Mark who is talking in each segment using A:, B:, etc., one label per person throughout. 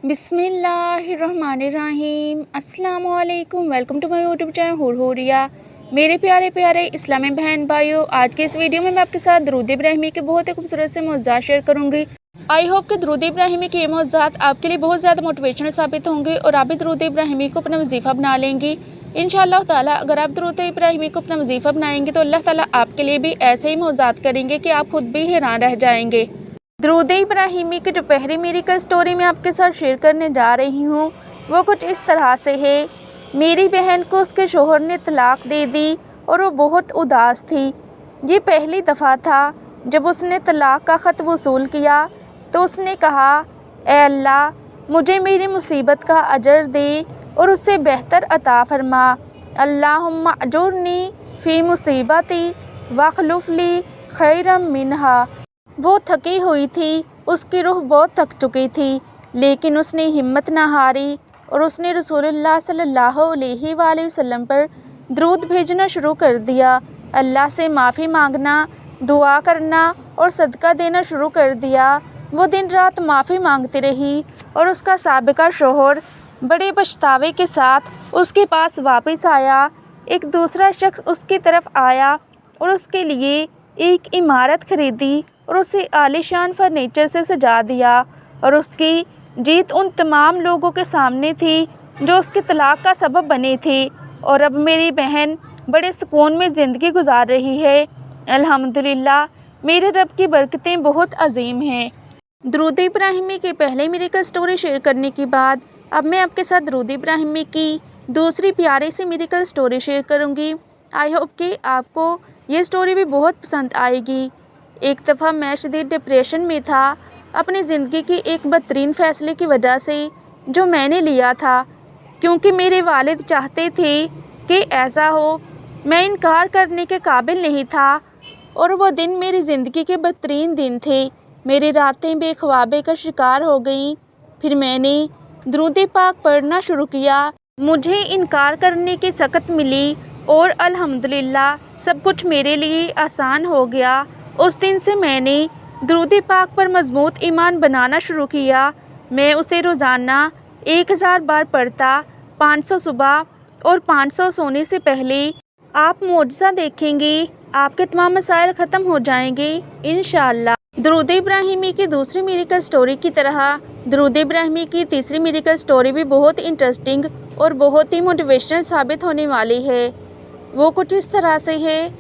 A: बिस्मिल्लाहिर्रहमानिर्रहीम। अस्सलामुअलैकुम। Welcome to my YouTube channel Hurhuriya. मेरे प्यारे प्यारे इस्लामी बहन भाइयों, आज के इस वीडियो में मैं आपके साथ दरूद इब्राहिमी के बहुत ही खूबसूरत से मौज़ूआत शेयर करूंगी। आई होप कि दरूद इब्राहिमी के ये मौज़ूआत आपके लिए बहुत ज़्यादा मोटिवेशनल साबित होंगे और आप भी दरूद इब्राहिमी को अपना वजीफ़ा बना लेंगी इंशाअल्लाह ताला। अगर आप दरूद इब्राहिमी को अपना वजीफ़ा बनाएंगे तो अल्लाह ताला आपके लिए भी ऐसे ही मौज़ूआत करेंगे कि आप खुद भी हैरान रह जाएंगे। दरूद इब्राहिमी की जो पहली मेरिकल स्टोरी मैं आपके साथ शेयर करने जा रही हूँ वो कुछ इस तरह से है। मेरी बहन को उसके शोहर ने तलाक दे दी और वो बहुत उदास थी। ये पहली दफ़ा था जब उसने तलाक का ख़त वसूल किया तो उसने कहा, ए अल्लाह, मुझे मेरी मुसीबत का अजर दे और उससे बेहतर अता फरमा। अल्लाहुम्मा अजुरनी फ़ी मुसीबती वखलुफ़ली खैरम मिनहा। वो थकी हुई थी, उसकी रूह बहुत थक चुकी थी, लेकिन उसने हिम्मत ना हारी और उसने रसूलुल्लाह सल्लल्लाहु अलैहि वसल्लम पर दरूद भेजना शुरू कर दिया। अल्लाह से माफ़ी मांगना, दुआ करना और सदका देना शुरू कर दिया। वो दिन रात माफ़ी मांगती रही और उसका साबिका शोहर बड़े पछतावे के साथ उसके पास वापस आया। एक दूसरा शख्स उसकी तरफ आया और उसके लिए एक इमारत खरीदी और उसे आलीशान फर्नीचर से सजा दिया और उसकी जीत उन तमाम लोगों के सामने थी जो उसके तलाक का सबब बने थे। और अब मेरी बहन बड़े सुकून में ज़िंदगी गुजार रही है। अल्हम्दुलिल्लाह, मेरे रब की बरकतें बहुत अजीम हैं। दरूद इब्राहिमी के पहले मेरिकल स्टोरी शेयर करने के बाद अब मैं आपके साथ दरूद इब्राहिमी की दूसरी प्यारी सी मेरिकल स्टोरी शेयर करूँगी। आई होप कि आपको ये स्टोरी भी बहुत पसंद आएगी। एक दफ़ा मैं शदीद डिप्रेशन में था अपनी ज़िंदगी की एक बदतरीन फ़ैसले की वजह से जो मैंने लिया था, क्योंकि मेरे वालिद चाहते थे कि ऐसा हो। मैं इनकार करने के काबिल नहीं था और वो दिन मेरी ज़िंदगी के बदतरीन दिन थे। मेरी रातें बेख्वाबे का शिकार हो गईं। फिर मैंने दरूद पाक पढ़ना शुरू किया। मुझे इनकार करने की सख्त मिली और अल्हम्दुलिल्लाह सब कुछ मेरे लिए आसान हो गया। उस दिन से मैंने दरूद पाक पर मजबूत ईमान बनाना शुरू किया। मैं उसे रोज़ाना 1000 बार पढ़ता, 500 सुबह और 500 सोने से पहले। आप मौजज़ा देखेंगे, आपके तमाम मसाइल ख़त्म हो जाएंगे इंशाअल्लाह। दरूद इब्राहिमी की दूसरी मेरिकल स्टोरी की तरह दरूद इब्राहिमी की तीसरी मेरिकल स्टोरी भी बहुत इंटरेस्टिंग और बहुत ही मोटिवेशनल साबित होने वाली है। वो कुछ इस तरह से है।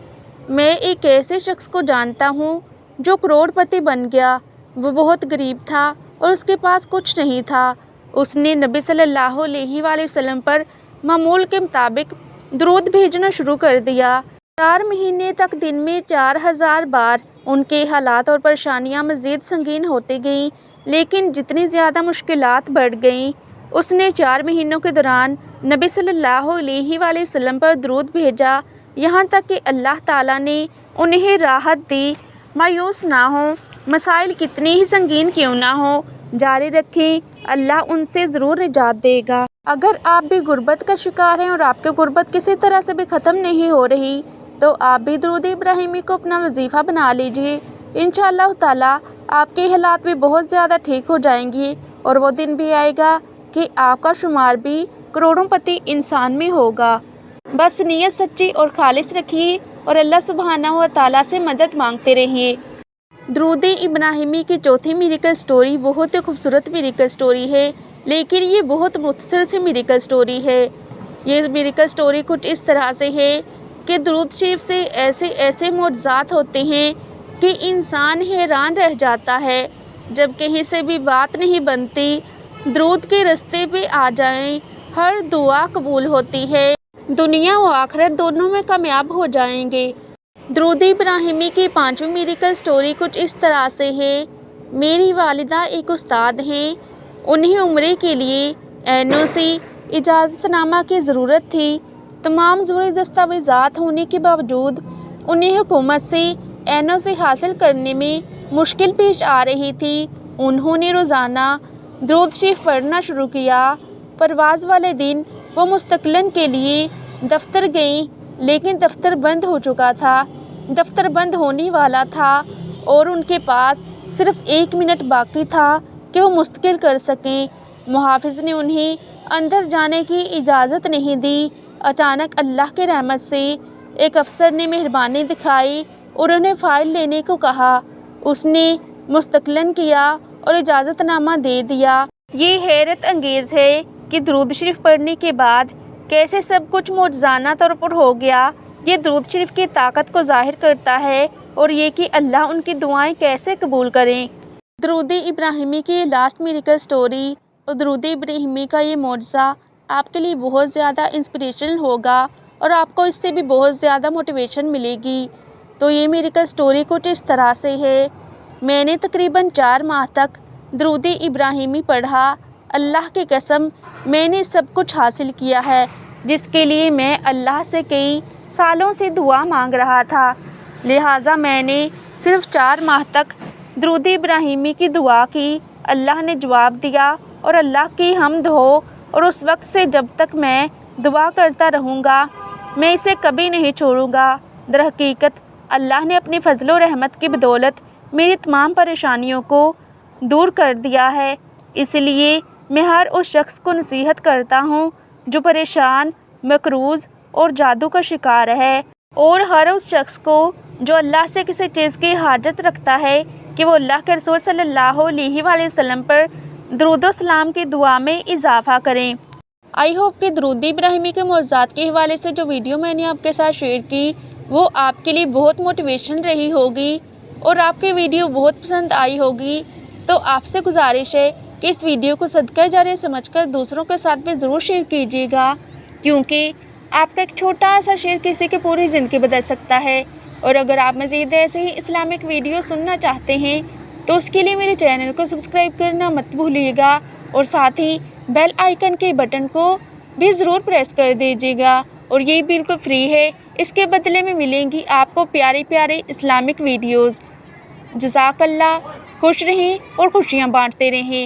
A: मैं एक ऐसे शख्स को जानता हूँ जो करोड़पति बन गया। वो बहुत गरीब था और उसके पास कुछ नहीं था। उसने नबी सल्लल्लाहु अलैहि वसल्लम पर मामूल के मुताबिक दरूद भेजना शुरू कर दिया। 4 महीने तक दिन में 4000 बार। उनके हालात और परेशानियाँ मज़ीद संगीन होती गईं, लेकिन जितनी ज़्यादा मुश्किलात बढ़ गईं, उसने 4 महीनों के दौरान नबी सल्लल्लाहु अलैहि वसल्लम पर दरूद भेजा, यहाँ तक कि अल्लाह ताला ने उन्हें राहत दी। मायूस ना हो, मसाइल कितने ही संगीन क्यों ना हो, जारी रखें, अल्लाह उनसे ज़रूर निजात देगा। अगर आप भी गुर्बत का शिकार हैं और आपकी गुर्बत किसी तरह से भी ख़त्म नहीं हो रही तो आप भी दरूद इब्राहिमी को अपना वजीफ़ा बना लीजिए। इंशाअल्लाह ताला आपके हालात भी बहुत ज़्यादा ठीक हो जाएंगे और वो दिन भी आएगा कि आपका शुमार भी करोड़ोंपति इंसान में होगा। बस नीयत सच्ची और खालिस रखिए और अल्लाह सुब्हानहू व तआला से मदद मांगते रहिए। दरूद इब्राहिमी की चौथी मेरिकल स्टोरी बहुत ही खूबसूरत मेरिकल स्टोरी है, लेकिन ये बहुत मुख्तसर सी मेरिकल स्टोरी है। ये मेरिकल स्टोरी कुछ इस तरह से है कि दरूद शरीफ से ऐसे ऐसे मौजज़ात होते हैं कि इंसान हैरान रह जाता है। जब कहीं से भी बात नहीं बनती, दरूद के रास्ते पे आ जाएं, हर दुआ कबूल होती है। दुनिया व आखिरत दोनों में कामयाब हो जाएंगे। दरूद इब्राहिमी की 5वीं मेरिकल स्टोरी कुछ इस तरह से है। मेरी वालिदा एक उस्ताद हैं। उन्हें उम्रे के लिए एनओसी इजाज़तनामा की ज़रूरत थी। तमाम ज़रूरी दस्तावेज़ात होने के बावजूद उन्हें हुकूमत से एनओसी हासिल करने में मुश्किल पेश आ रही थी। उन्होंने रोज़ाना दरूद शरीफ पढ़ना शुरू किया। परवाज़ वाले दिन वो मुस्तक़िलन के लिए दफ्तर गईं, लेकिन दफ्तर बंद हो चुका था। दफ्तर बंद होने वाला था और उनके पास सिर्फ़ 1 मिनट बाकी था कि वो मुस्तकिल कर सकें। محافظ نے انہیں اندر جانے کی اجازت نہیں دی۔ اچانک اللہ کی رحمت سے ایک افسر نے مہربانی دکھائی اور انہیں فائل لینے کو کہا۔ اس نے مستقلاً کیا اور اجازت نامہ دے دیا۔ یہ حیرت انگیز ہے کہ درود شریف پڑھنے کے بعد کیسے سب کچھ معجزانہ طور پر ہو گیا۔ یہ درود شریف کی طاقت کو ظاہر کرتا ہے اور یہ کہ اللہ ان کی دعائیں کیسے قبول کریں۔ درود ابراہیمی کی لاسٹ میریکل سٹوری اور درود ابراہیمی کا یہ معجزہ آپ کے لیے بہت زیادہ انسپریشنل ہوگا اور آپ کو اس سے بھی بہت زیادہ موٹیویشن ملے گی۔ تو یہ میریکل سٹوری کچھ اس طرح سے ہے۔ میں نے تقریباً 4 ماہ تک درود ابراہیمی پڑھا۔ اللہ کی قسم میں نے سب کچھ حاصل کیا ہے جس کے لیے میں اللہ سے کئی سالوں سے دعا مانگ رہا تھا۔ لہٰذا میں نے صرف 4 ماہ تک درود ابراہیمی کی دعا کی۔ اللہ نے جواب دیا اور اللہ کی حمد ہو، اور اس وقت سے جب تک میں دعا کرتا رہوں گا میں اسے کبھی نہیں چھوڑوں گا۔ در حقیقت اللہ نے اپنی فضل و رحمت کی بدولت میری تمام پریشانیوں کو دور کر دیا ہے۔ اس لیے میں ہر اس شخص کو نصیحت کرتا ہوں جو پریشان، مقروض اور جادو کا شکار ہے، اور ہر اس شخص کو جو اللہ سے کسی چیز کی حاجت رکھتا ہے کہ وہ اللہ کے رسول صلی اللہ علیہ وآلہ وسلم پر درود و سلام کی دعا میں اضافہ کریں۔ آئی ہوپ کہ درود ابراہیمی کے معجزات کے حوالے سے جو ویڈیو میں نے آپ کے ساتھ شیئر کی وہ آپ کے لیے بہت موٹیویشن رہی ہوگی اور آپ کی ویڈیو بہت پسند آئی ہوگی۔ تو آپ سے گزارش ہے کہ اس ویڈیو کو صدقہ جاریہ سمجھ کر دوسروں کے ساتھ بھی ضرور شیئر کیجیے گا، کیونکہ آپ کا ایک چھوٹا سا شیئر کسی کی پوری زندگی بدل سکتا ہے۔ اور اگر آپ مزید ایسے ہی اسلامک ویڈیو سننا چاہتے ہیں تو اس کے لیے میرے چینل کو سبسکرائب کرنا مت بھولیے گا، اور ساتھ ہی بیل آئیکن کے بٹن کو بھی ضرور پریس کر دیجیے گا، اور یہ بالکل فری ہے۔ اس کے بدلے میں ملیں گی آپ کو پیارے پیارے اسلامک ویڈیوز۔ جزاک اللہ، خوش رہیں اور خوشیاں بانٹتے رہیں۔